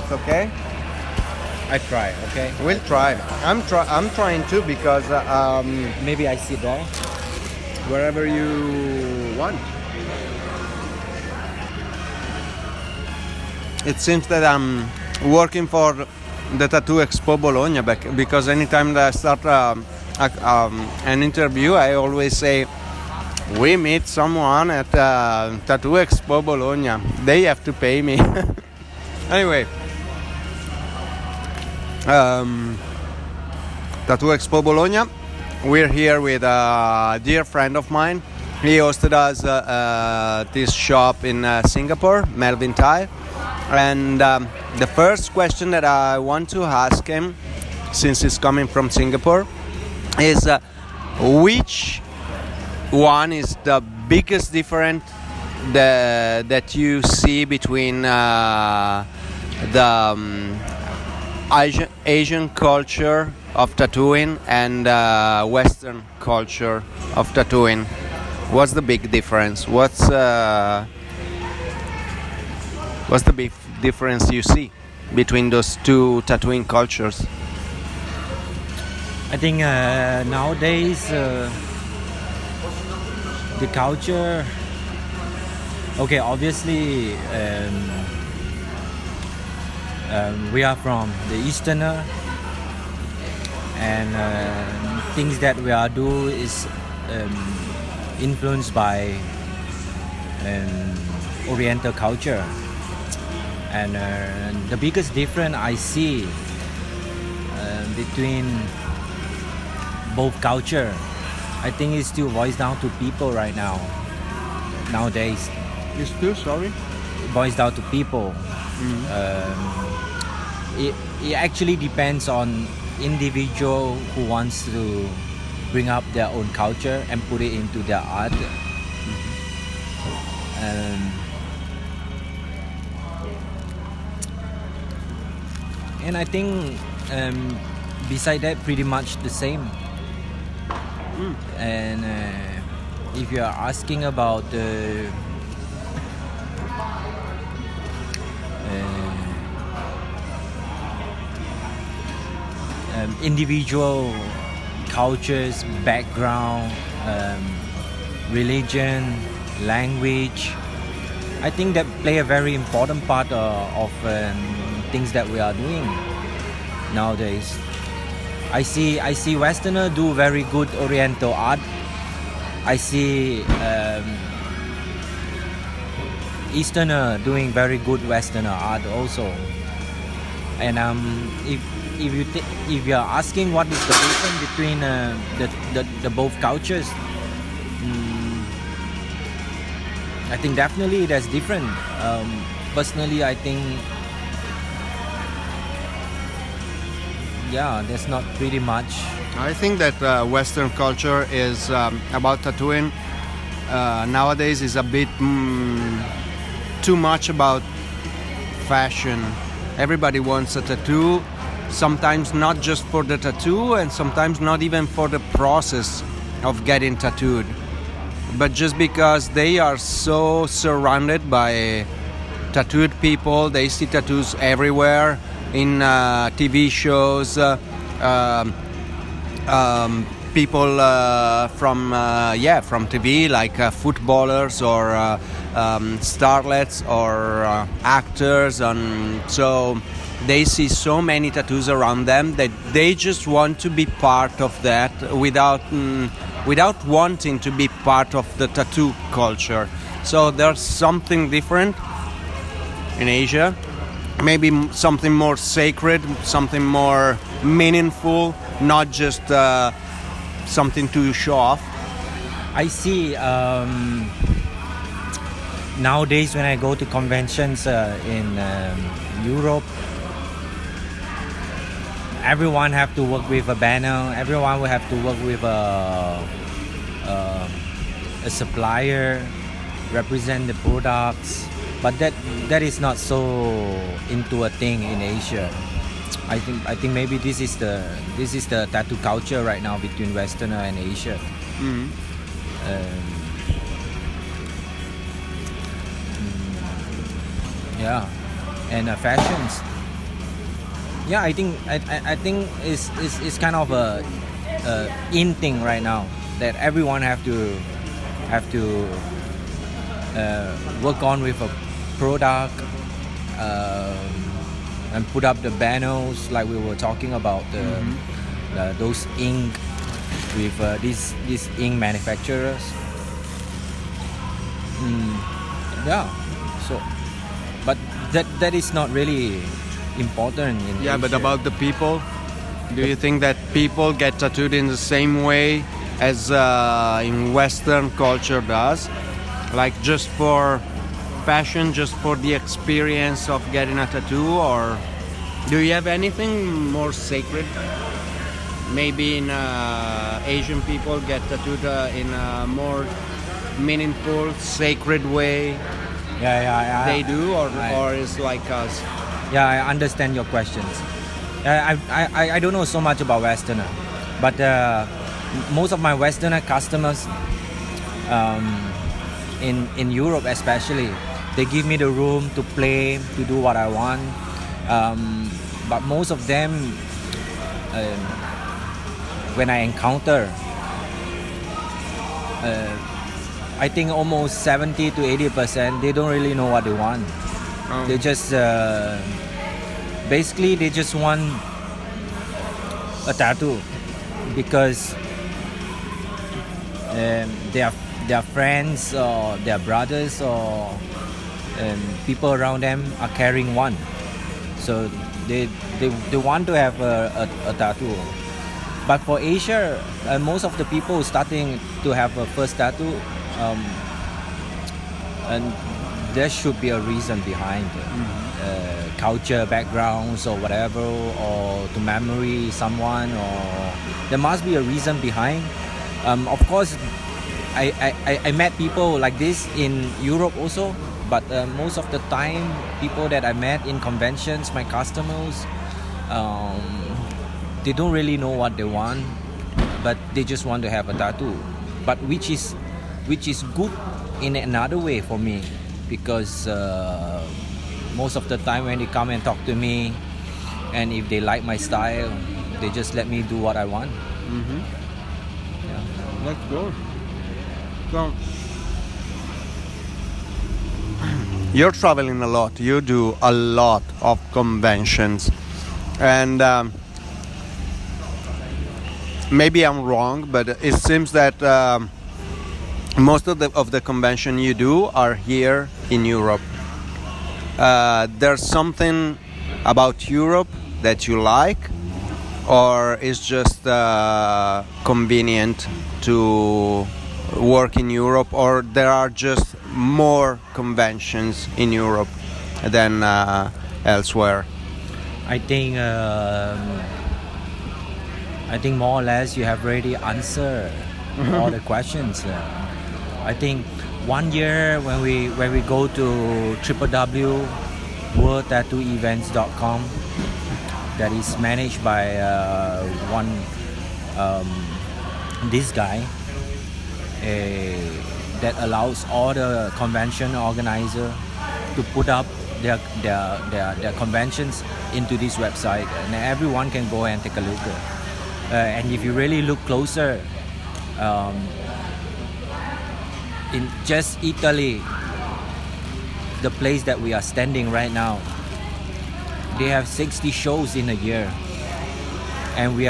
It's okay. I try, okay? We'll try. I'm trying too because Maybe I sit there. wherever you want. It seems that I'm working for the Tattoo Expo Bologna because anytime that I start an interview, I always say, we meet someone at Tattoo Expo Bologna. They have to pay me. Anyway, Tattoo Expo Bologna. We're here with a dear friend of mine. He hosted us this shop in Singapore, Melvin Tay. And the first question that I want to ask him, since he's coming from Singapore, is which one is the biggest difference that you see between the Asian culture of tattooing and Western culture of tattooing? What's the big difference? What's the big difference you see between those two tattooing cultures? I think nowadays the culture, okay, obviously we are from the Easterner, and things that we are do is influenced by Oriental culture. And the biggest difference I see between both culture, I think it's still boils down to people right now. Nowadays, It's still sorry. it boils down to people. It actually depends on individual who wants to bring up their own culture and put it into their art. And I think beside that, pretty much the same. And if you are asking about the individual cultures, background, religion, language, I think that play a very important part of things that we are doing nowadays. I see Westerner do very good Oriental art. I see Easterner doing very good Westerner art also. And if you are asking what is the difference between the both cultures, I think definitely that's different. Personally, I think that's not pretty much. I think that Western culture is about tattooing nowadays is a bit too much about fashion. Everybody wants a tattoo, sometimes not just for the tattoo and sometimes not even for the process of getting tattooed, but just because they are so surrounded by tattooed people. They see tattoos everywhere in TV shows, people from TV like footballers or starlets or actors, and so they see so many tattoos around them that they just want to be part of that without wanting to be part of the tattoo culture. So there's something different in Asia, maybe something more sacred, something more meaningful, not just something to show off. I see nowadays when I go to conventions in Europe, everyone have to work with a banner, everyone will have to work with a supplier, represent the products, but that is not so into a thing in Asia. I think maybe this is the tattoo culture right now between Westerner and Asia. And fashions. Yeah, I think it's kind of a in thing right now that everyone have to work on with a product and put up the banners like we were talking about those ink with these ink manufacturers. Yeah, so but that is not really important in Yeah, but Asia. about the people, do you think that people get tattooed in the same way as in Western culture does? Like just for fashion, just for the experience of getting a tattoo, or do you have anything more sacred? Maybe in Asian people get tattooed in a more meaningful, sacred way. Yeah, They do, I- or is like us? Yeah, I understand your questions. I don't know so much about Westerner, but most of my Westerner customers in Europe especially, they give me the room to play, to do what I want. But most of them, when I encounter, I think almost 70 to 80%, they don't really know what they want. Oh. They just basically they just want a tattoo because their friends or their brothers or people around them are carrying one, so they want to have a tattoo. But for Asia, most of the people starting to have a first tattoo, and there should be a reason behind it. Culture backgrounds or whatever, or to memory someone, or there must be a reason behind. Of course, I met people like this in Europe also, but most of the time people that I met in conventions, my customers, they don't really know what they want, but they just want to have a tattoo, but which is good in another way for me, because most of the time when they come and talk to me, and if they like my style, they just let me do what I want. That's good. So you're traveling a lot. You do a lot of conventions, and maybe I'm wrong, but it seems that most of the convention you do are here in Europe. There's something about Europe that you like, or it's just convenient to work in Europe, or there are just more conventions in Europe than elsewhere? I think more or less you have already answered all the questions. I think one year when we go to www.worldtattooevents.com, that is managed by this guy, that allows all the convention organizer to put up their conventions into this website, and everyone can go and take a look. And if you really look closer, in just Italy, the place that we are standing right now, they have 60 shows in a year, and we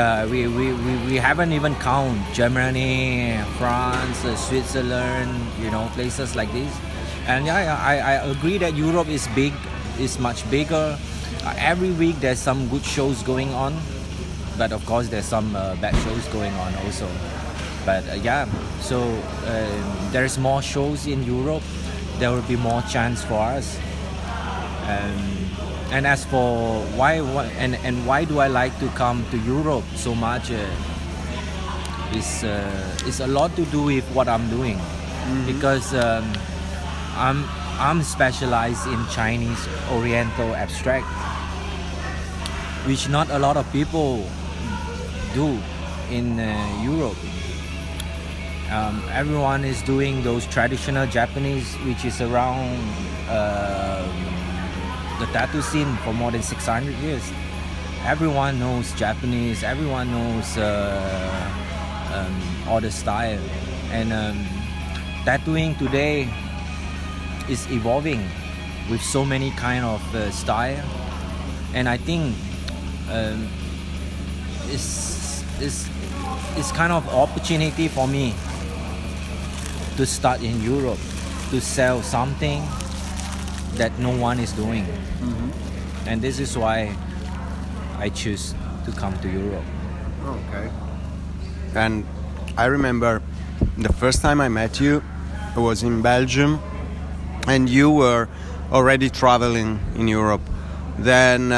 haven't even count Germany, France, Switzerland, places like this. And yeah, I agree that Europe is big, is much bigger. Every week there's some good shows going on, but of course there's some bad shows going on also. But so there's more shows in Europe, there will be more chance for us. And as for why do I like to come to Europe so much, it's a lot to do with what I'm doing, because I'm specialized in Chinese Oriental abstract, which not a lot of people do in Europe. Everyone is doing those traditional Japanese, which is around the tattoo scene for more than 600 years. everyone knows Japanese, everyone knows all the style, and tattooing today is evolving with so many kind of style, and I think it's kind of opportunity for me to start in Europe, to sell something that no one is doing. And this is why I choose to come to Europe. Okay. And I remember the first time I met you, I was in Belgium, and you were already traveling in Europe. Then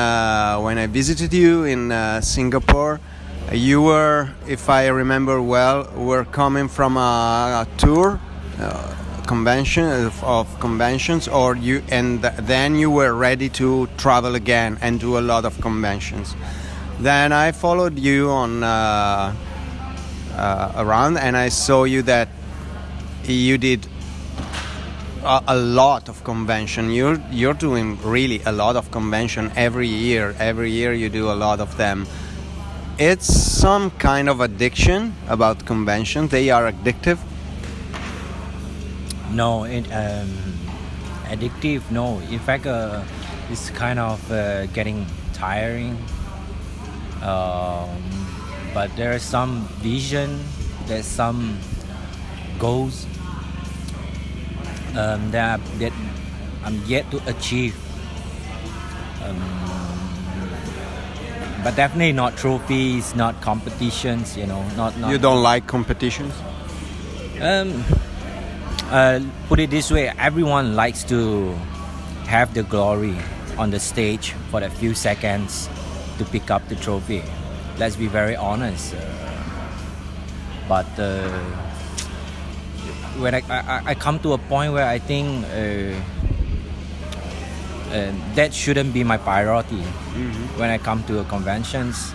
when I visited you in Singapore, you were, if I remember well, were coming from a tour convention of conventions, or you, and then you were ready to travel again and do a lot of conventions. Then I followed you on around, and I saw you that you did a lot of convention. You're doing really a lot of convention every year. Every year you do a lot of them. It's some kind of addiction about convention. They are addictive. No, addictive. No, in fact, it's kind of getting tiring. But there's some vision. There's some goals that I'm yet to achieve. But definitely not trophies, not competitions. Not. You don't like competitions? Put it this way, everyone likes to have the glory on the stage for a few seconds to pick up the trophy. Let's be very honest. But when I come to a point where I think that shouldn't be my priority when I come to conventions.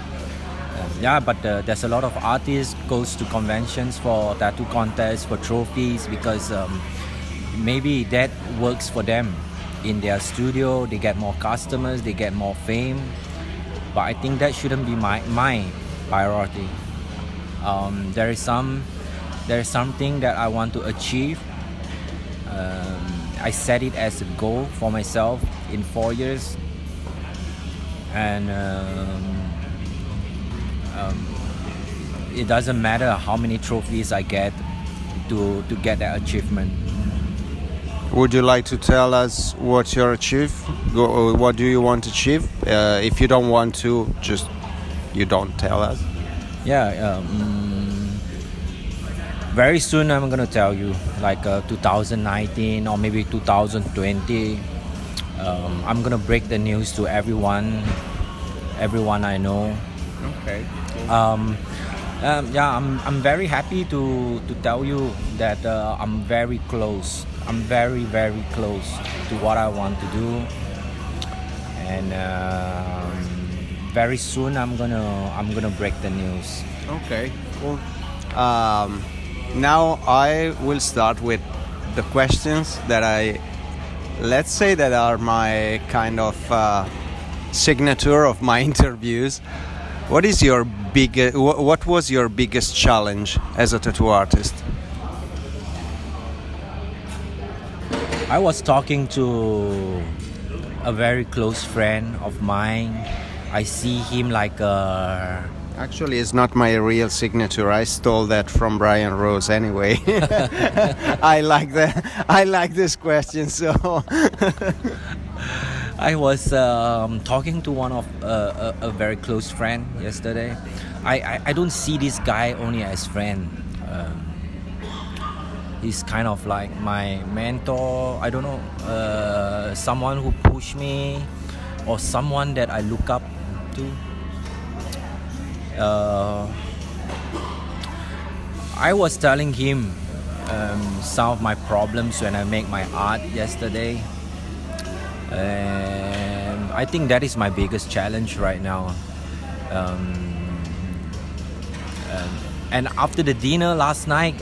But there's a lot of artists goes to conventions for tattoo contests, for trophies, because maybe that works for them in their studio. They get more customers, they get more fame. But I think that shouldn't be my priority. There is something that I want to achieve. I set it as a goal for myself in 4 years, and it doesn't matter how many trophies I get to get that achievement. Would you like to tell us what you achieve? What do you want to achieve? If you don't want to, just you don't tell us. Very soon I'm gonna tell you, like 2019 or maybe 2020. I'm gonna break the news to everyone I know. Okay. I'm very happy to tell you that I'm very close. I'm very, very close to what I want to do, and very soon I'm gonna break the news. Okay. Cool. Now I will start with the questions that let's say that are my kind of signature of my interviews. What was your biggest challenge as a tattoo artist? I was talking to a very close friend of mine. I see him like a... Actually, it's not my real signature. I stole that from Brian Rose anyway. I like this question, so... I was talking to one of a very close friend yesterday. I don't see this guy only as friend. He's kind of like my mentor. I don't know, someone who pushed me, or someone that I look up to. I was telling him some of my problems when I make my art yesterday. And I think that is my biggest challenge right now. And after the dinner last night,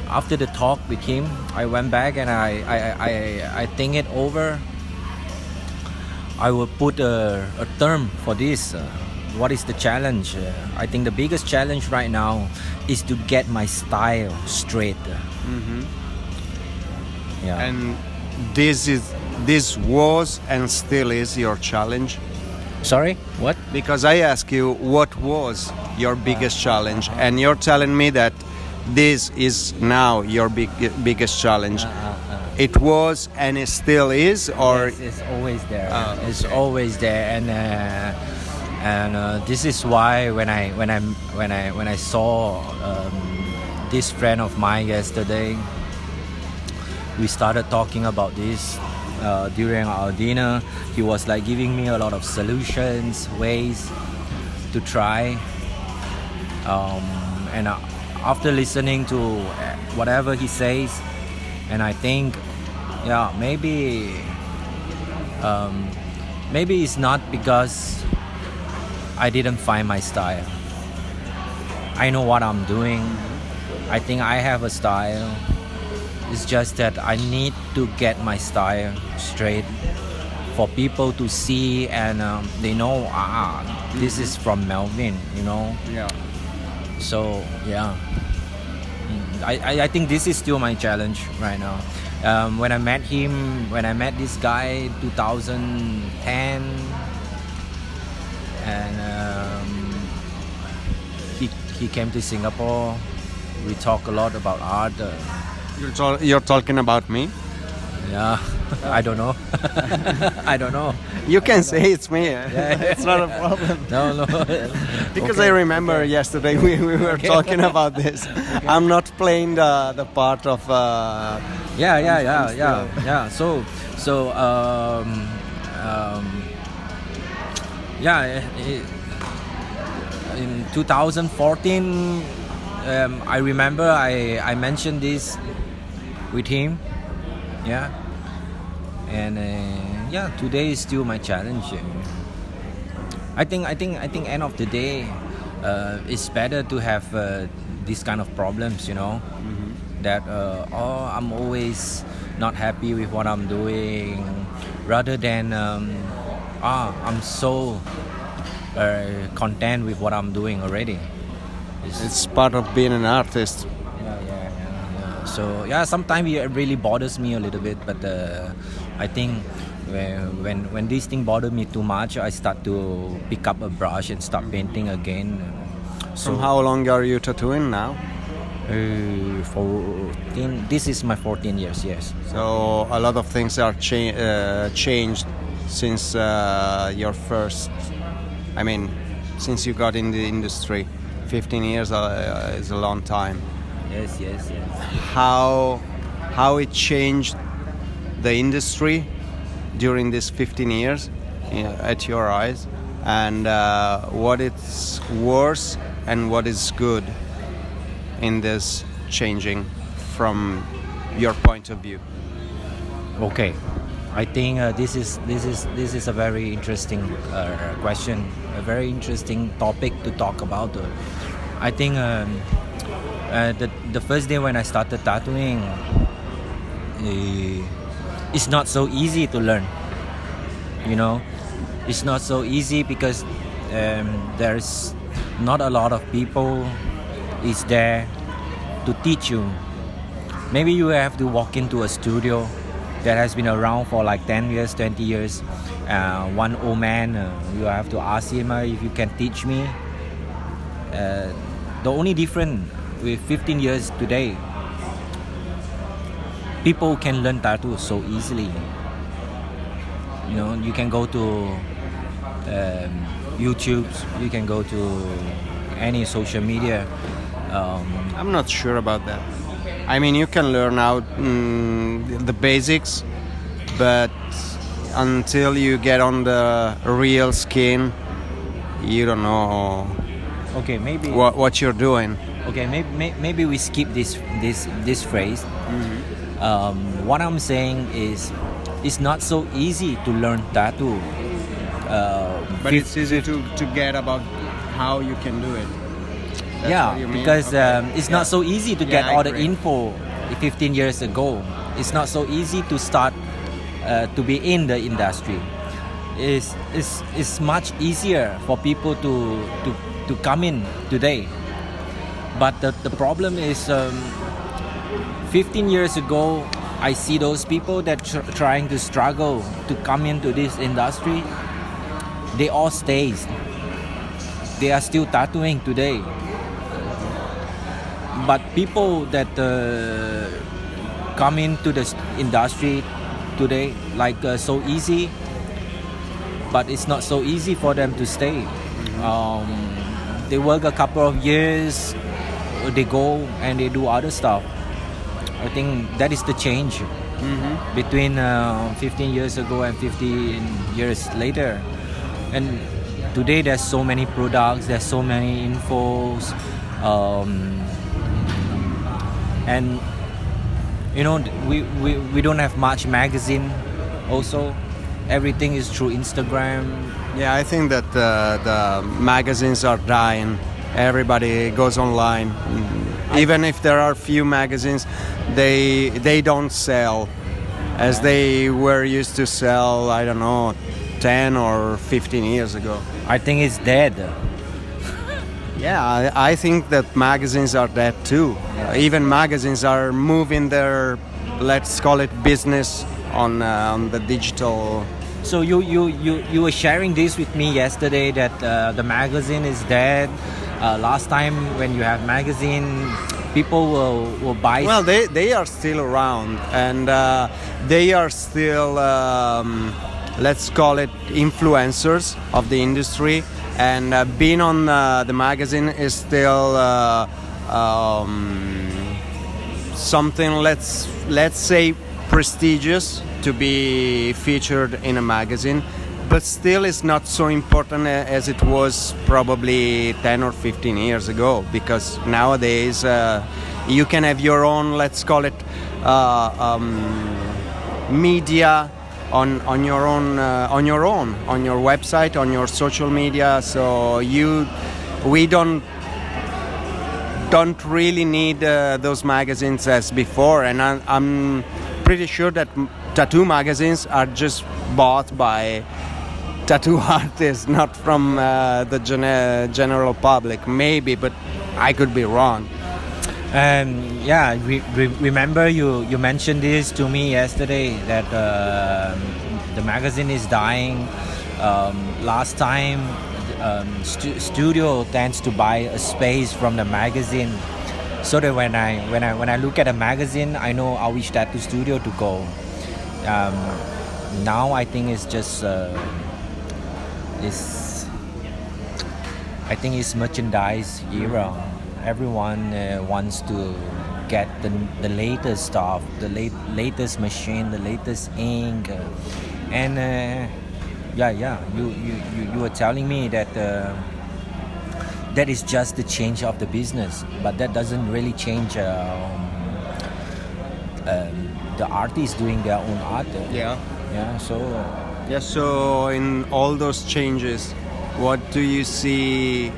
after the talk with him, I went back and I think it over. I will put a term for this. what is the challenge? I think the biggest challenge right now is to get my style straight. Yeah. And this was and still is your challenge. Sorry, what? Because I ask you what was your biggest challenge, and you're telling me that this is now your biggest challenge. It was and it still is, or Yes, it's always there. Oh, It's okay. always there, and this is why when I saw this friend of mine yesterday, we started talking about this during our dinner. He was like giving me a lot of solutions, ways to try, and after listening to whatever he says, and I think, yeah, maybe it's not because I didn't find my style. I know what I'm doing. I think I have a style. It's just that I need to get my style straight for people to see, and they know, this is from Melvin, you know. yeah. So yeah, I think this is still my challenge right now. When I met this guy 2010, and he came to Singapore. We talk a lot about art. You're talking about me. Yeah, I don't know. I don't know. You can say it's me. It's not a problem. No. Because Okay, I remember yesterday we were talking about this. I'm not playing the part of. Yeah. In 2014, I remember I mentioned this with him. Yeah, and today is still my challenge. I think end of the day, it's better to have these kind of problems, you know. That I'm always not happy with what I'm doing, rather than I'm so content with what I'm doing already. It's part of being an artist. Yeah. So yeah, sometimes it really bothers me a little bit, but I think when this thing bother me too much, I start to pick up a brush and start painting again. So From how long are you tattooing now? 14. This is my 14 years. Yes. So a lot of things are changed since your first. I mean, since you got in the industry. 15 years is a long time. Yes. How it changed the industry during these 15 years at your eyes, and what is worse and what is good in this changing from your point of view. Okay, I think this is a very interesting question, a very interesting topic to talk about. I think the first day when I started tattooing, it's not so easy to learn. You know, it's not so easy because there's not a lot of people is there to teach you. Maybe you have to walk into a studio that has been around for like 10 years, 20 years. One old man, you have to ask him if you can teach me. The only difference with 15 years today, people can learn tattoo so easily. You know, you can go to YouTube, you can go to any social media. I'm not sure about that. I mean, you can learn out the basics, but until you get on the real skin, you don't know Okay, maybe. what you're doing. Okay, maybe we skip this phrase. What I'm saying is, it's not so easy to learn tattoo. But it's easy to get about how you can do it. That's Yeah, what you mean? because Okay. it's not so easy to Yeah, get I all the agree. info 15 years ago. It's not so easy to start to be in the industry. is much easier for people to come in today. But the problem is 15 years ago, I see those people that trying to struggle to come into this industry. They all stays. They are still tattooing today. But people that come into the industry today, like so easy, but it's not so easy for them to stay. They work a couple of years, they go and they do other stuff. I think that is the change between 15 years ago and 15 years later. And today there's so many products, there's so many infos, and you know, we don't have much magazine also. Everything is through Instagram. Yeah, I think that the magazines are dying. Everybody goes online. Even if there are few magazines, they don't sell as they were used to sell, I don't know, 10 or 15 years ago. I think it's dead. Yeah, I think that magazines are dead too. Even magazines are moving their, let's call it, business on the digital. So you were sharing this with me yesterday that the magazine is dead. Last time when you have magazine, people will buy. Well, they are still around, and they are still, let's call it, influencers of the industry. And being on the magazine is still something, let's say, prestigious to be featured in a magazine, but still it's not so important as it was probably 10 or 15 years ago, because nowadays you can have your own, let's call it, media on your website, on your social media. So we don't really need those magazines as before, and I'm pretty sure that tattoo magazines are just bought by tattoo artists, not from the general public. Maybe, but I could be wrong. Yeah, remember you mentioned this to me yesterday that the magazine is dying. Last time, studio tends to buy a space from the magazine, so that when I look at a magazine, I know which tattoo studio to go. Now I think it's just I think it's merchandise era. Everyone wants to get the latest stuff, the latest machine, the latest ink, and you were telling me that that is just the change of the business, but that doesn't really change the artists doing their own art. So in all those changes, what do you see?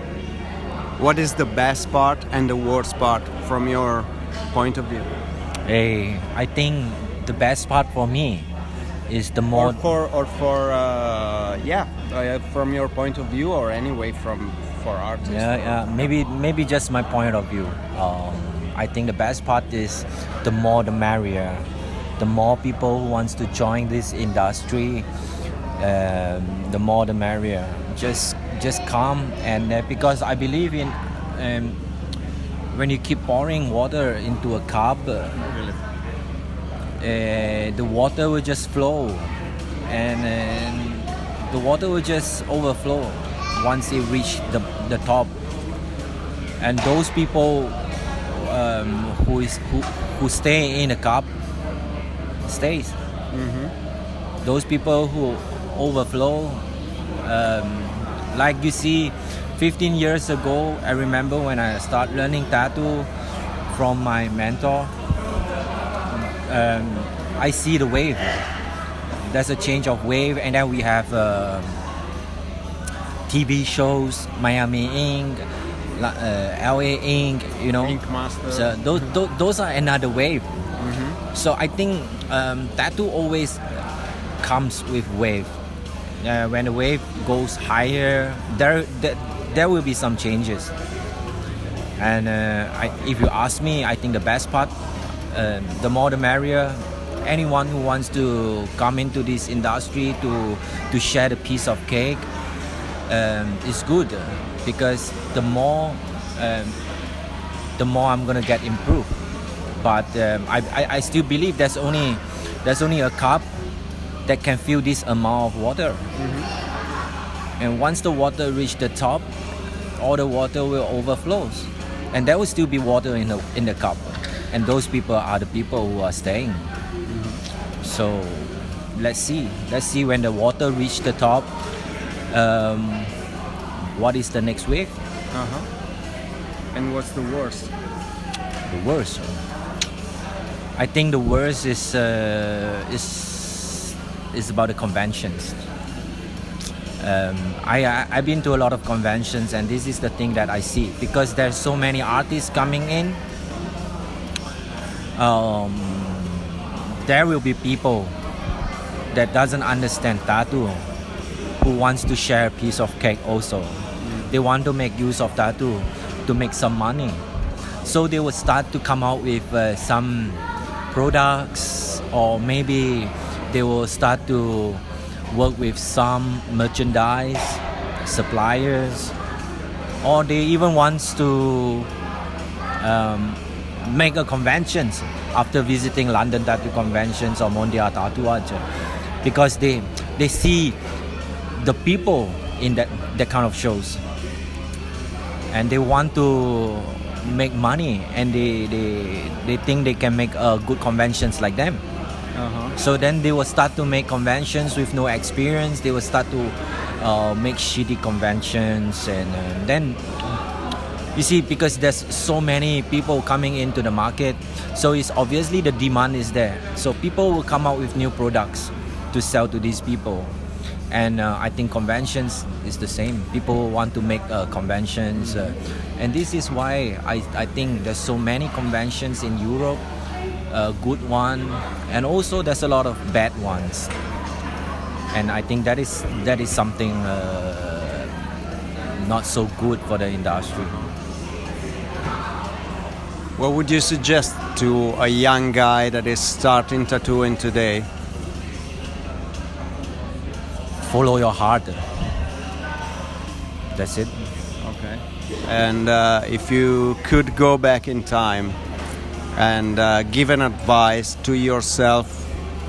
What is the best part and the worst part from your point of view? I think the best part for me is the more from your point of view, or anyway for artists. Maybe just my point of view. I think the best part is the more the merrier. The more people who wants to join this industry, the more the merrier. Just come, and because I believe in when you keep pouring water into a cup, the water will just flow, and the water will just overflow once it reach the top. And those people who stay in the cup stays. Those people who overflow, like you see 15 years ago, I remember when I started learning tattoo from my mentor, I see the wave. There's a change of wave, and then we have TV shows, Miami Ink, LA Ink, you know. Ink Master. So those are another wave. So I think tattoo always comes with wave. when the wave goes higher, there will be some changes. And if you ask me, I think the best part, the more the merrier. Anyone who wants to come into this industry to share the piece of cake is good, because the more I'm gonna get improved. But I still believe there's only a cup that can fill this amount of water. And once the water reach the top, all the water will overflow, and there will still be water in the cup, and those people are the people who are staying. So let's see when the water reach the top, what is the next wave. And what's the worst? The worst, I think the worst is about the conventions. I've been to a lot of conventions, and this is the thing that I see, because there's so many artists coming in. There will be people that doesn't understand tattoo who wants to share a piece of cake also. They want to make use of tattoo to make some money. So they will start to come out with some products, or maybe they will start to work with some merchandise suppliers, or they even wants to make a convention after visiting London Tattoo Conventions or Mondial Tatuage, because they see the people in that kind of shows, and they want to make money, and they think they can make good conventions like them. So then they will start to make conventions with no experience. They will start to make shitty conventions, and then you see, because there's so many people coming into the market, so it's obviously the demand is there. So people will come out with new products to sell to these people. And I think conventions is the same. People want to make conventions, and this is why I think there's so many conventions in Europe, good one, and also there's a lot of bad ones. And I think that is something not so good for the industry. What would you suggest to a young guy that is starting tattooing today? Follow your heart. That's it. Okay. And if you could go back in time and give an advice to yourself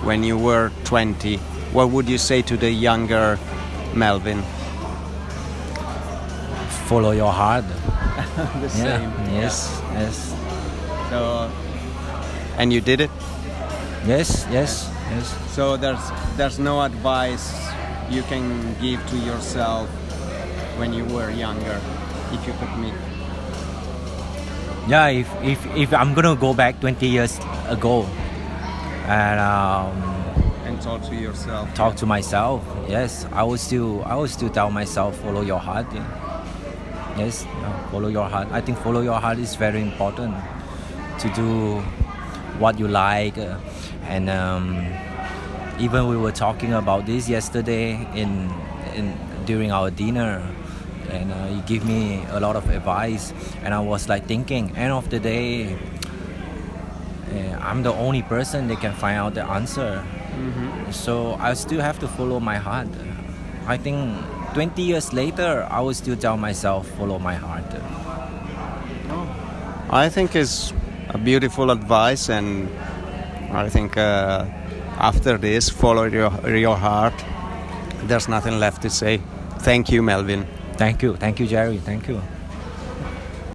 when you were 20, what would you say to the younger Melvin? Follow your heart. The same. Yes. So, and you did it? Yes. So there's no advice you can give to yourself when you were younger, if you could meet? Yeah, if I'm gonna go back 20 years ago and talk to yourself. Talk to myself. Yes, I will still tell myself, follow your heart. Yeah. Yes, follow your heart. I think follow your heart is very important, to do what you like, and even we were talking about this yesterday during our dinner, and you give me a lot of advice, and I was like thinking, end of the day, I'm the only person that can find out the answer. So I still have to follow my heart. I think 20 years later, I will still tell myself, follow my heart. I think it's a beautiful advice, and I think after this, follow your heart. There's nothing left to say. Thank you, Melvin. Thank you, Jerry. Thank you.